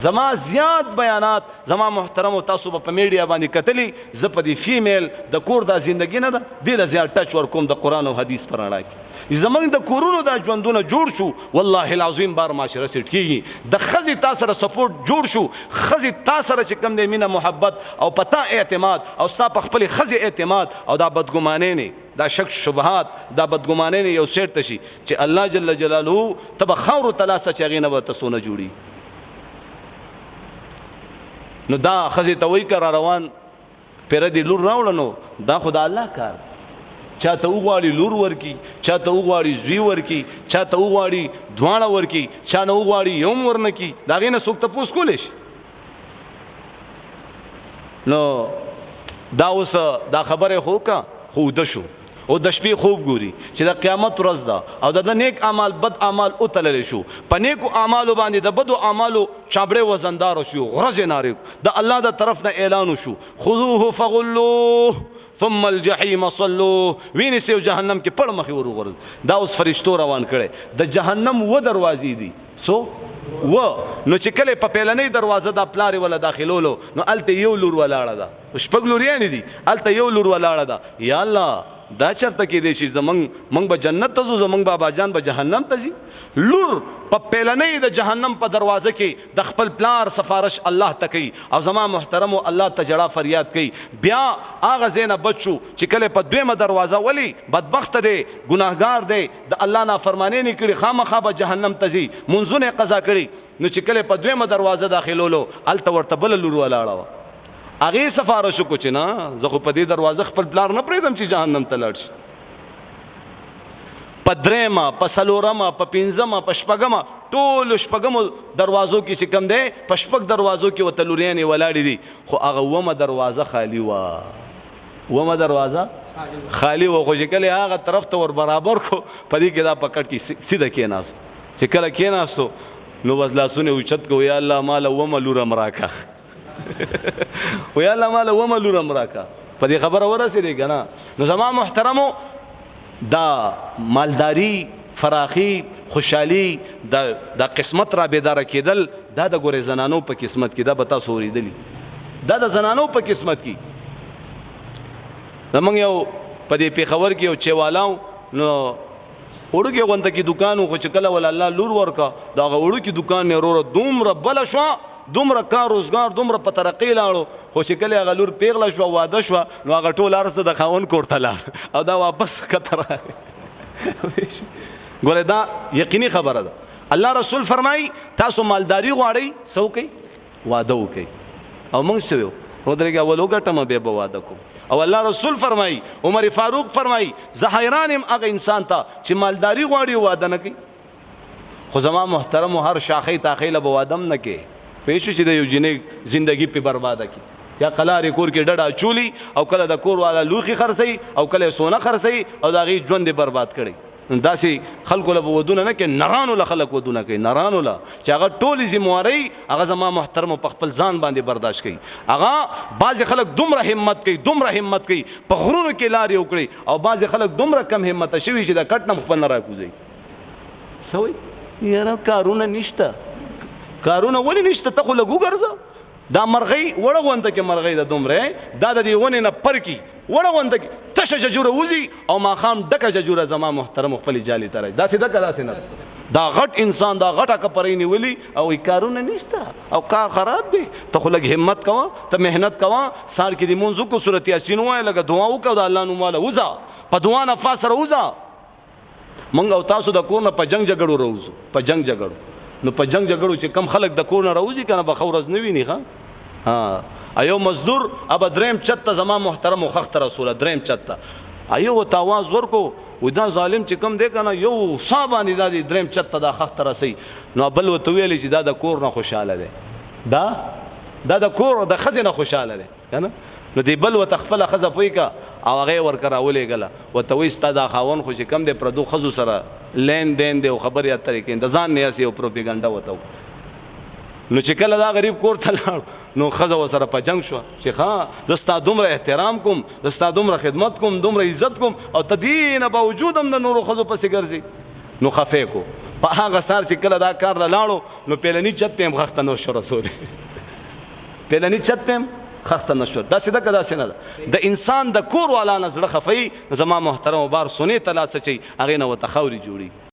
زما زیات بیانات زما محترم او تاسو په میډیا باندې کتلی ز په دې فیمیل د کور د زندګی نه ده د زیات ټچ ور کوم د قران او حدیث پر اړه کې زمونږ د کورونو د ژوندونه جوړ شو والله العظیم بار معاشره سټ کیږي د خزي تاسو سره سپورټ جوړ شو خزي تاسو سره چې کم د مینه محبت او پتا اعتماد او ستا په خپل خزي اعتماد او دا بدګمانه نه دا شک شبهات دا بدګمانه نه یو سیټ تشي چې الله جل جلاله تب خور تلاسه چې غینه به تاسو نه جوړي نو دا خزي ته وای کر روان پیر دی لور راوړنو دا خدا الله کار چاته وغواړي لور ورکی چاته وغواړي زوی ورکی چاته وغواړي دواړه ورکی چا نه وغواړي یوم ورنکی دا غینه سوک ته پوس کولش نو دا اوس دا خبره خو کا خو د شو او د شپې خوب ګوري چې د قیامت ورځ ده او د نیک اعمال بد اعمال او تلل شو په نیکو اعمالو باندې د بدو اعمالو چابړې وزندار شو غرض نارې د الله د طرف نه اعلان شو خذوه فغلوه ثم الجحيم صلوه ویني سیو جهنم کې پړ مخې ورغورځ دا اوس فرشتو روان کړي د جهنم و دروازې دي سو و نو چې کله په پیلنې دروازه د پلاری ولا داخلولو نو الته یو لور ولاړه ده شپږ لوریان دي الته یو لور ولاړه ده یا الله دا چرته کې دی چې زمنګ به جنت ته ځو زمنګ بابا جان به جهنم ته ځي لور په پیلنې د جهنم په دروازه کې د خپل پلار سفارش الله ته کوي او زما محترم الله ته جړه فریاد کوي بیا هغه زینه بچو چې کله په دویمه دروازه ولی بدبخت دی ګناهګار دی د الله نافرمانی نه کړي خامخا به جهنم ته ځي منځونه قضا کړي نو چې کله په دویمه دروازه داخلولو الته ورته بل لور ولاړه اغه سفارش کو چې نه زه خو په دې دروازه خپل پلار نه پریدم چې جهنم ته لاړ شي پدریما پسلورما پپینځما پشپګما ټول شپګمو دروازو کې چې کم دی پشپګ دروازو کې وتلوريان ولاړې دي خو هغه ومه دروازه خالی وا ومه دروازه خالی و خو چې کله هغه طرف ته ور برابر کو پدې کې دا پکړ کې سیده کېناست چې کله کېناستو نو وزلاسونه اوچت کو یا الله مال ومه لور امراکا ویا الله مال و ملورم راکا په دې خبره ورسېږي کنه نو زما محترمو دا مالداری فراخي خوشحالي دا قسمت را بیدار کېدل دا د ګورې زنانو په قسمت کې دا به تاسو اورېدلي دا د زنانو په قسمت کې زمونږ یو په دې پیښور کې یو چیوالاو نو وړو کې غونته کې دکان خو چې کله ول الله لور ورکا دا وړو کې دکان نه وروره دومره بل شو دومره کار روزګار دومره په ترقی لاړو خو چې کله هغه لور پیغله شو واده شو نو هغه ټول ارزه د خاون کور ته لاړ او دا واپس کتر ګوره دا یقیني خبره ده الله رسول فرمای تاسو مالداری غواړئ سو کوي واده وکي او موږ سویو نو درګه اول وګټم به واده کو او الله رسول فرمای عمر فاروق فرمای زه حیرانم هغه انسان ته چې مالداری غواړي واده نه کوي خو زما محترم هر شاخې تاخیله به واده نه کوي پېښ چې د یو جنې زندگی په برباده کی یا قلارې کور کې ډډه چولی او کله د کور والا لوخي خرسي او کله سونه خرسي او دا غي ژوند برباد کړي داسې خلکو له ودونه نه کې نرانو له خلک ودونه کوي نرانو له چې هغه ټولې ذمہواری هغه زما محترم په خپل ځان باندې برداشت کوي هغه بعض خلک دومره همت کوي په غرونو کې لارې وکړي او بعض خلک دومره کم همت شوي چې د کټ نه خپل نه راکوزي سوي یاره کارونه نشته کارونه ولی نشته ته خو لګو ګرځه دا مرغی وړه غونته کې مرغی د دومره دا د دې ونې نه پرکی وړه غونته کې تشه ججوره وزي او ما خام ډکه ججوره زما محترم خپل جالي ترای دا سیده کدا سینه دا غټ انسان دا غټه کپرینی ولی او کارونه نشته او کار خراب دی ته خو لګ همت کوا ته مهنت کوا سار کې د منځو کو سورۃ یاسین وای لګ دعا وکړه د الله نو مال وزا په دعا نه فاسره وزا مونږ او تاسو د کور نه په جنگ جګړو روزو په جنگ جګړو نو په جنگ جګړو چې کم خلک د کور نه راوځي کنه به خورز نه ویني ها ایو مزدور اب دریم چت زما محترم خخت رسول دریم چت ایو تاواز ورکو ودا ظالم چې کم دی کنه یو صاحب باندې د دریم چت د خخت رسي نو بل وته ویل چې دا د کور نه خوشاله دی دا د کور د خزینه خوشاله دی کنه نو دی بل وتخفل خزه پوي کا او هغه ور کراولې غلا وته وې ستاد خاون خو چې کم دی پردو خزو سره لین دین دی او خبریا طریقې د ځان نه اسی او پروپاګاندا وته نو چې کله دا غریب کور ته لاړ نو خزه وسره په جنگ شو چې ها دستا دومره احترام کوم دستا دومره خدمت کوم دومره عزت کوم او تدین باوجود هم د نورو خزو پسې ګرځي نو خفه کو په هغه سار چې کله دا کار لاړو نو پیلنی چت هم خخته نو شو رسول پیلنی چت هم خخته نشو دا سیده کدا سینه ده د انسان د کور والا نظر خفي زما محترم بار سنې تلا سچي هغه نو تخوري جوړي